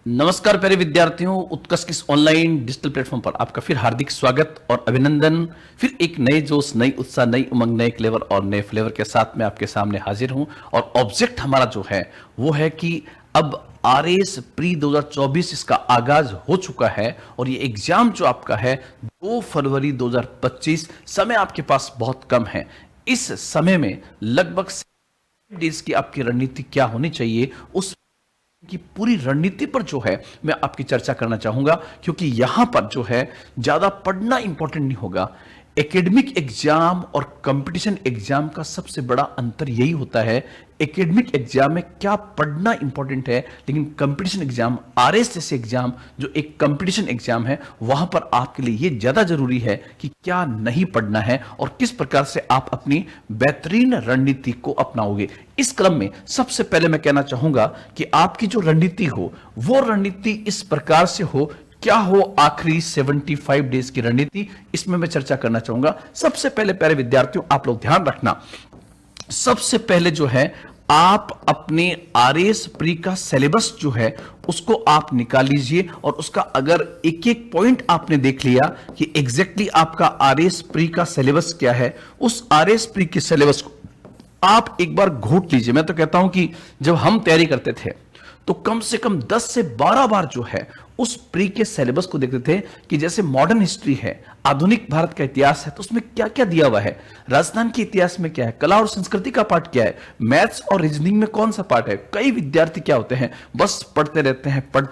नमस्कार प्यारे विद्यार्थियों, उत्कर्ष किस ऑनलाइन डिजिटल प्लेटफॉर्म पर आपका फिर हार्दिक स्वागत और अभिनंदन। फिर एक नए जोश, नई उत्साह, नई उमंग, नए क्लेवर और नए फ्लेवर के साथ मैं आपके सामने हाजिर हूं। और ऑब्जेक्ट हमारा जो है वो है कि अब आरएस प्री 2024 इसका आगाज हो चुका है और ये एग्जाम जो आपका है 2 फरवरी 2025। समय आपके पास बहुत कम है। इस समय में लगभग डेज की आपकी रणनीति क्या होनी चाहिए, उस की पूरी रणनीति पर जो है मैं आपकी चर्चा करना चाहूंगा, क्योंकि यहां पर जो है ज्यादा पढ़ना इंपॉर्टेंट नहीं होगा। एकेडमिक एग्जाम और कंपटीशन एग्जाम का सबसे बड़ा अंतर यही होता है। एकेडमिक एग्जाम में क्या पढ़ना इंपॉर्टेंट है, लेकिन कंपटीशन एग्जाम, आरएस जैसे एग्जाम जो एक कंपटीशन एग्जाम है, वहां पर आपके लिए यह ज्यादा जरूरी है कि क्या नहीं पढ़ना है और किस प्रकार से आप अपनी बेहतरीन रणनीति को अपनाओगे। इस क्रम में सबसे पहले मैं कहना चाहूंगा कि आपकी जो रणनीति हो वो रणनीति इस प्रकार से हो, क्या हो आखिरी 75 डेज की रणनीति, इसमें मैं चर्चा करना चाहूंगा। सबसे पहले प्यारे विद्यार्थियों, आप लोग ध्यान रखना, सबसे पहले जो है आप अपने आरएस प्री का सिलेबस जो है उसको आप निकाल लीजिए और उसका अगर एक एक पॉइंट आपने देख लिया कि एग्जैक्टली आपका आरएस प्री का सिलेबस क्या है, उस आरएस प्री के सिलेबस को आप एक बार घोट लीजिए। मैं तो कहता हूं कि जब हम तैयारी करते थे तो कम से कम 10 से 12 बार जो है उस प्री के सिलेबस को देखते थे कि जैसे मॉडर्न हिस्ट्री है, आधुनिक भारत का इतिहास है, तो उसमें क्या क्या दिया हुआ है, राजस्थान के इतिहास में क्या है, कला और संस्कृति का पार्ट क्या है, मैथ्स और रीजनिंग में कौन सा पार्ट है। कई विद्यार्थी क्या होते हैं, बस पढ़ते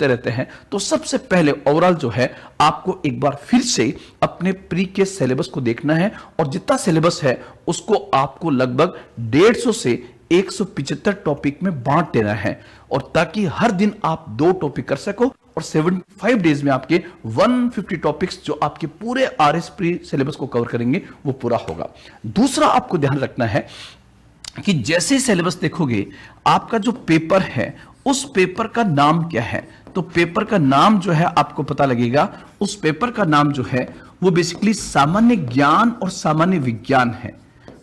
रहते हैं। तो सबसे पहले ओवरऑल जो है आपको एक बार फिर से अपने प्री के सिलेबस को देखना है और जितना सिलेबस है उसको आपको लगभग 150 से 175 टॉपिक में बांट देना है, और ताकि हर दिन आप 2 टॉपिक कर सको और 75 डेज में आपके 150 टॉपिक्स जो आपके पूरे आरएस प्री सिलेबस को कवर करेंगे वो पूरा होगा। दूसरा आपको ध्यान रखना है कि जैसे सिलेबस देखोगे आपका जो पेपर है उस पेपर का नाम क्या है। तो पेपर का नाम जो है आपको पता लगेगा, उस पेपर का नाम जो है वो बेसिकली सामान्य ज्ञान और सामान्य विज्ञान है।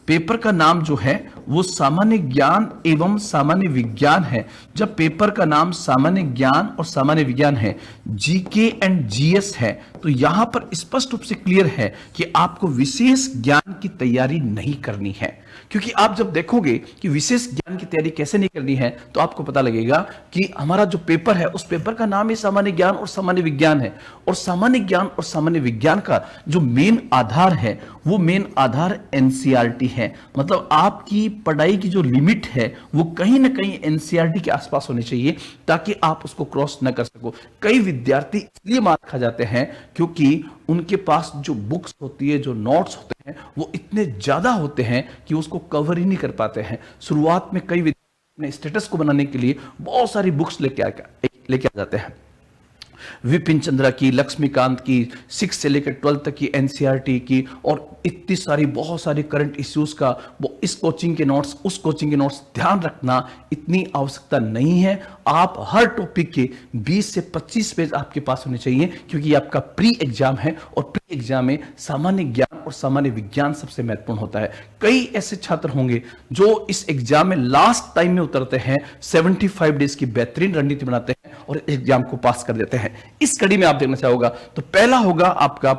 पेपर का नाम जो है वो सामान्य ज्ञान एवं सामान्य विज्ञान है। जब पेपर का नाम सामान्य ज्ञान और सामान्य विज्ञान है, जीके एंड जीएस है, तो यहां पर स्पष्ट रूप से क्लियर है कि आपको विशेष ज्ञान की तैयारी नहीं करनी है। क्योंकि आप जब देखोगे कि विशेष ज्ञान की तैयारी कैसे नहीं करनी है तो आपको पता लगेगा कि हमारा जो पेपर है उस पेपर का नाम ही सामान्य ज्ञान और सामान्य विज्ञान है, और सामान्य ज्ञान और सामान्य विज्ञान का जो मेन आधार है वो मेन आधार एनसीईआरटी है। मतलब आपकी पढ़ाई की जो लिमिट है वो कहीं ना कहीं एनसीईआरटी के आसपास होनी चाहिए ताकि आप उसको क्रॉस न कर सको। कई विद्यार्थी इसलिए मार खा जाते हैं क्योंकि उनके पास जो बुक्स होती है, जो नोट्स होते हैं, वो इतने ज्यादा होते हैं कि उसको कवर ही नहीं कर पाते हैं। शुरुआत में कई विद्यार्थी अपने स्टेटस को बनाने के लिए बहुत सारी बुक्स लेके आ जाते हैं। विपिन चंद्रा की, लक्ष्मीकांत की, 6 से लेकर 12 तक की एनसीईआरटी की, और इतनी सारी बहुत सारी करंट इश्यूज का वो इस कोचिंग के नोट्स, उस कोचिंग के नोट्स। ध्यान रखना, इतनी आवश्यकता नहीं है। आप हर टॉपिक के 20 से 25 पेज आपके पास होने चाहिए, क्योंकि आपका प्री एग्जाम है और प्री एग्जाम में सामान्य ज्ञान और सामान्य विज्ञान सबसे महत्वपूर्ण होता है। कई ऐसे छात्र होंगे जो इस एग्जाम में लास्ट टाइम में उतरते हैं, 75 डेज की बेहतरीन रणनीति बनाते हैं और एग्जाम को पास कर देते हैं। इस कड़ी में आप देखना चाहोगा तो पहला होगा आपका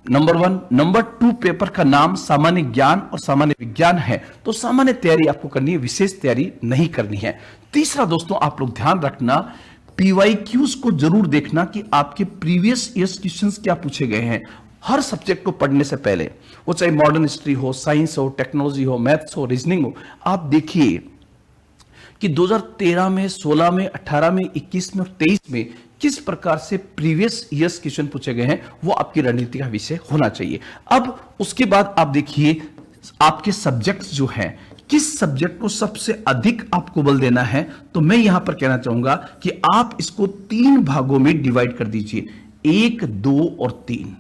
नंबर 1। नंबर 2, पेपर का नाम सामान्य ज्ञान और सामान्य विज्ञान है, तो सामान्य तैयारी आपको करनी है, विशेष तैयारी नहीं करनी है। तीसरा दोस्तों, आप लोग ध्यान रखना, पीवाईक्यूज को जरूर देखना कि आपके प्रीवियस ईयर्स क्वेश्चंस क्या पूछे गए हैं हर सब्जेक्ट को पढ़ने से पहले। वो चाहे मॉडर्न हिस्ट्री हो, साइंस हो, टेक्नोलॉजी हो, मैथ्स हो, रीजनिंग हो। आप देखिए कि 2013 में, 16 में, 18 में, 21 में और 23 में किस प्रकार से प्रीवियस ईयर्स क्वेश्चन पूछे गए हैं, वो आपकी रणनीति का विषय होना चाहिए। अब उसके बाद आप देखिए आपके सब्जेक्ट्स जो हैं, किस सब्जेक्ट को सबसे अधिक आपको बल देना है। तो मैं यहां पर कहना चाहूंगा कि आप इसको 3 भागों में डिवाइड कर दीजिए, 1, 2 और 3।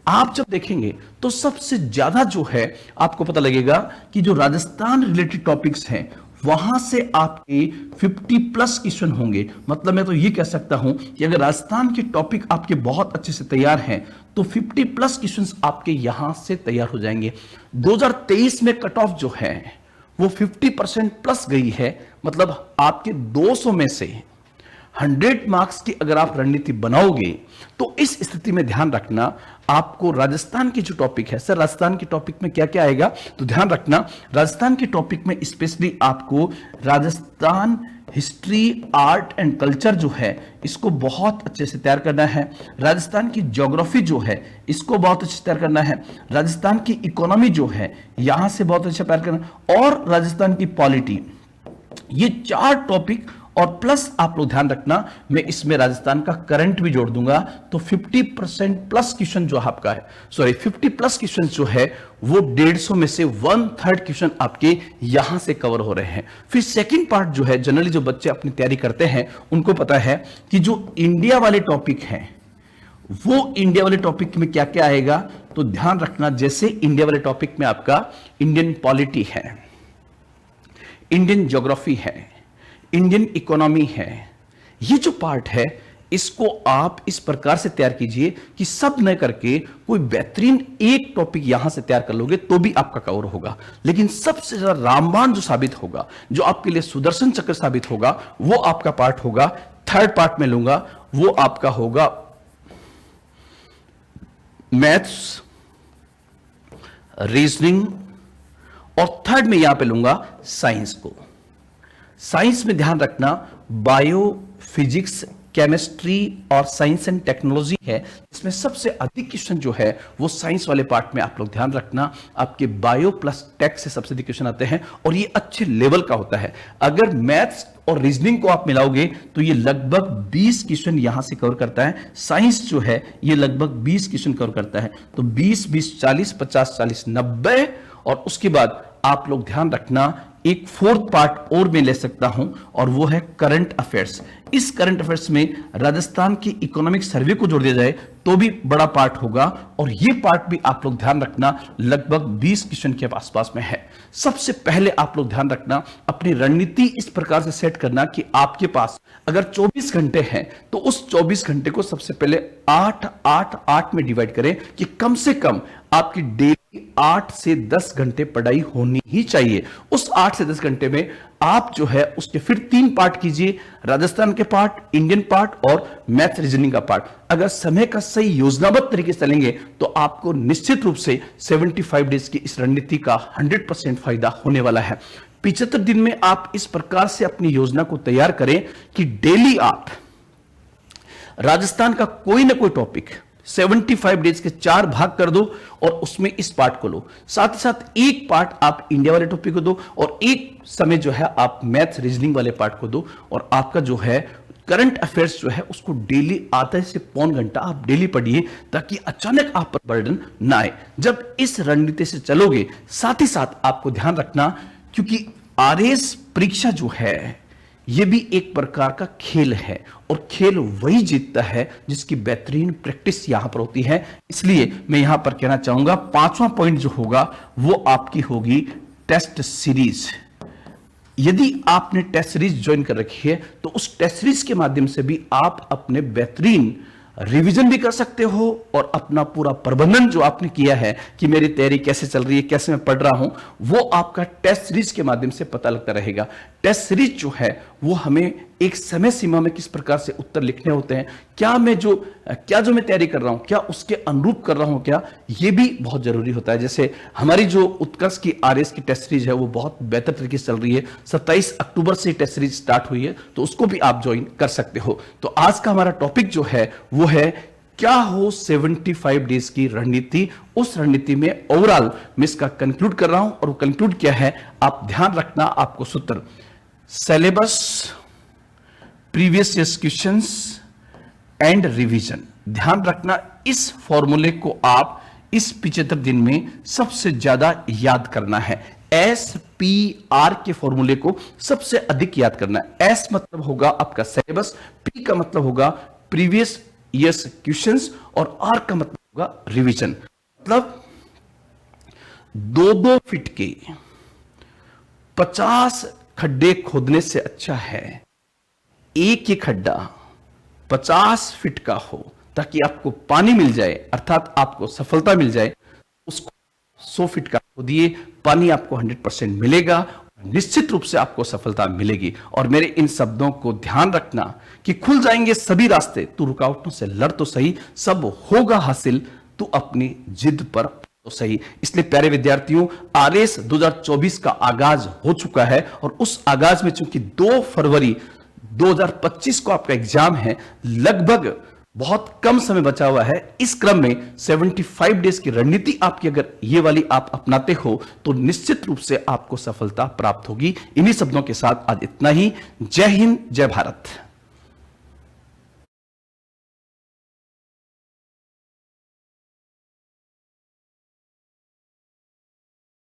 आप जब देखेंगे तो सबसे ज्यादा जो है आपको पता लगेगा कि जो राजस्थान रिलेटेड टॉपिक्स हैं वहां से आपके 50+ क्वेश्चन होंगे। मतलब मैं तो ये कह सकता हूं कि अगर राजस्थान के टॉपिक आपके बहुत अच्छे से तैयार हैं तो 50+ क्वेश्चंस आपके यहां से तैयार हो जाएंगे। 2023 में कट ऑफ जो है वो 50% प्लस गई है। मतलब आपके 200 में से 100 मार्क्स की अगर आप रणनीति बनाओगे तो इस स्थिति में ध्यान रखना, आपको राजस्थान की जो टॉपिक है, सर राजस्थान के टॉपिक में क्या क्या आएगा, तो ध्यान रखना राजस्थान के टॉपिक में स्पेशली आपको Rajasthan history, art and culture जो है इसको बहुत अच्छे से तैयार करना है। राजस्थान की ज्योग्राफी जो है इसको बहुत अच्छे से तैयार करना है। राजस्थान की इकोनॉमी जो है यहां से बहुत अच्छे से तैयार करना, और राजस्थान की पॉलिटी। ये 4 टॉपिक, और प्लस आप लोग ध्यान रखना मैं इसमें राजस्थान का करंट भी जोड़ दूंगा, तो 50% प्लस क्वेश्चन जो आपका है, सॉरी 50 प्लस क्वेश्चन जो है वो 150 में से 1/3 क्वेश्चन आपके यहां से कवर हो रहे हैं। फिर सेकंड पार्ट जो है, जनरली जो बच्चे अपनी तैयारी करते हैं उनको पता है कि जो इंडिया वाले टॉपिक हैं वो इंडिया वाले टॉपिक में क्या क्या आएगा, तो ध्यान रखना जैसे इंडिया वाले टॉपिक में आपका इंडियन पॉलिटी है, इंडियन ज्योग्राफी है, इंडियन इकोनॉमी है। ये जो पार्ट है इसको आप इस प्रकार से तैयार कीजिए कि सब न करके कोई बेहतरीन एक टॉपिक यहां से तैयार कर लोगे तो भी आपका कवर होगा। लेकिन सबसे ज्यादा रामबाण जो साबित होगा, जो आपके लिए सुदर्शन चक्र साबित होगा, वो आपका पार्ट होगा, थर्ड पार्ट में लूंगा, वो आपका होगा मैथ्स, रीजनिंग, और थर्ड में यहां पे लूंगा साइंस को। साइंस में ध्यान रखना बायो, फिजिक्स, केमिस्ट्री और साइंस एंड टेक्नोलॉजी है। इसमें सबसे अधिक क्वेश्चन जो है वो साइंस वाले पार्ट में आप लोग ध्यान रखना, आपके बायो प्लस टेक से सबसे अधिक क्वेश्चन आते हैं और ये अच्छे लेवल का होता है। अगर मैथ्स और रीजनिंग को आप मिलाओगे तो ये लगभग 20 क्वेश्चन यहां से कवर करता है। साइंस जो है ये लगभग 20 क्वेश्चन कवर करता है, तो 20 20 40 50 40 90, और उसके बाद आप लोग ध्यान रखना एक फोर्थ पार्ट और मैं ले सकता हूं और वो है करंट अफेयर्स। इस करंट अफेयर्स में राजस्थान की इकोनॉमिक सर्वे को जोड़ दिया जाए तो भी बड़ा पार्ट होगा, और ये पार्ट भी आप लोग ध्यान रखना लगभग 20 क्वेश्चन के आसपास में है। सबसे पहले आप लोग ध्यान रखना अपनी रणनीति इस प्रकार से सेट करना कि आपके पास अगर 24 घंटे हैं तो उस 24 घंटे को सबसे पहले 8-8-8 में डिवाइड करें कि कम से कम आपकी डेली 8 से 10 घंटे पढ़ाई होनी ही चाहिए। उस 8 से 10 घंटे में आप जो है उसके फिर 3 पार्ट कीजिए, राजस्थान के पार्ट, इंडियन पार्ट और मैथ रीजनिंग का पार्ट। अगर समय का सही योजनाबद्ध तरीके से चलेंगे तो आपको निश्चित रूप से 75 डेज की इस रणनीति का 100% फायदा होने वाला है। 75 दिन में आप इस प्रकार से अपनी योजना को तैयार करें कि डेली आप राजस्थान का कोई ना कोई टॉपिक 75 डेज के 4 भाग कर दो और उसमें इस पार्ट को लो, साथ ही साथ एक पार्ट आप इंडिया वाले टॉपिक को दो और एक समय जो है आप मैथ रीजनिंग वाले पार्ट को दो, और आपका जो है करंट अफेयर्स जो है उसको डेली आधा से पौन घंटा आप डेली पढ़िए ताकि अचानक आप पर बर्डन ना आए। जब इस रणनीति से चलोगे, साथ ही साथ आपको ध्यान रखना क्योंकि आरएस परीक्षा जो है यह भी एक प्रकार का खेल है और खेल वही जीतता है जिसकी बेहतरीन प्रैक्टिस यहां पर होती है। इसलिए मैं यहां पर कहना चाहूंगा 5वां पॉइंट जो होगा वो आपकी होगी टेस्ट सीरीज। यदि आपने टेस्ट सीरीज ज्वाइन कर रखी है तो उस टेस्ट सीरीज के माध्यम से भी आप अपने बेहतरीन रिवीजन भी कर सकते हो और अपना पूरा प्रबंधन जो आपने किया है कि मेरी तैयारी कैसे चल रही है, कैसे मैं पढ़ रहा हूं, वो आपका टेस्ट सीरीज के माध्यम से पता लगता रहेगा। टेस्ट सीरीज जो है वो हमें एक समय सीमा में किस प्रकार से उत्तर लिखने होते हैं, क्या जो मैं तैयारी कर रहा हूं क्या उसके अनुरूप कर रहा हूं क्या, ये भी बहुत जरूरी होता है। जैसे हमारी जो उत्कर्ष की आरएस की टेस्ट सीरीज है वो बहुत बेहतर तरीके से चल रही है, 27 अक्टूबर से टेस्ट सीरीज स्टार्ट हुई है, तो उसको भी आप ज्वाइन कर सकते हो। तो आज का हमारा टॉपिक जो है वो है क्या हो 75 डेज की रणनीति। उस रणनीति में ओवरऑल मैं इसका कंक्लूड कर रहा हूं, और वो कंक्लूड क्या है आप ध्यान रखना। आपको सूत्र syllabus, previous years questions and revision, ध्यान रखना इस फॉर्मूले को आप इस 75 दिन में सबसे ज्यादा याद करना है। SPR के फॉर्मूले को सबसे अधिक याद करना है। S मतलब होगा आपका सिलेबस, P का मतलब होगा प्रीवियस ईयर्स क्वेश्चंस और R का मतलब होगा रिवीजन। मतलब 2-2 फीट के 50 खड्डे खोदने से अच्छा है एक ही खड्डा 50 फीट का हो ताकि आपको पानी मिल जाए, अर्थात आपको सफलता मिल जाए। उसको 100 फीट का खोदिए, पानी आपको 100% मिलेगा। निश्चित रूप से आपको सफलता मिलेगी। और मेरे इन शब्दों को ध्यान रखना कि खुल जाएंगे सभी रास्ते, तू रुकावटों से लड़ तो सही, सब होगा हासिल, तू अपनी जिद पर तो सही। इसलिए प्यारे विद्यार्थियों, आरएस 2024 का आगाज हो चुका है और उस आगाज में चूंकि 2 फरवरी 2025 को आपका एग्जाम है, लगभग बहुत कम समय बचा हुआ है। इस क्रम में 75 डेज की रणनीति आपकी अगर ये वाली आप अपनाते हो तो निश्चित रूप से आपको सफलता प्राप्त होगी। इन्हीं शब्दों के साथ आज इतना ही। जय हिंद, जय भारत।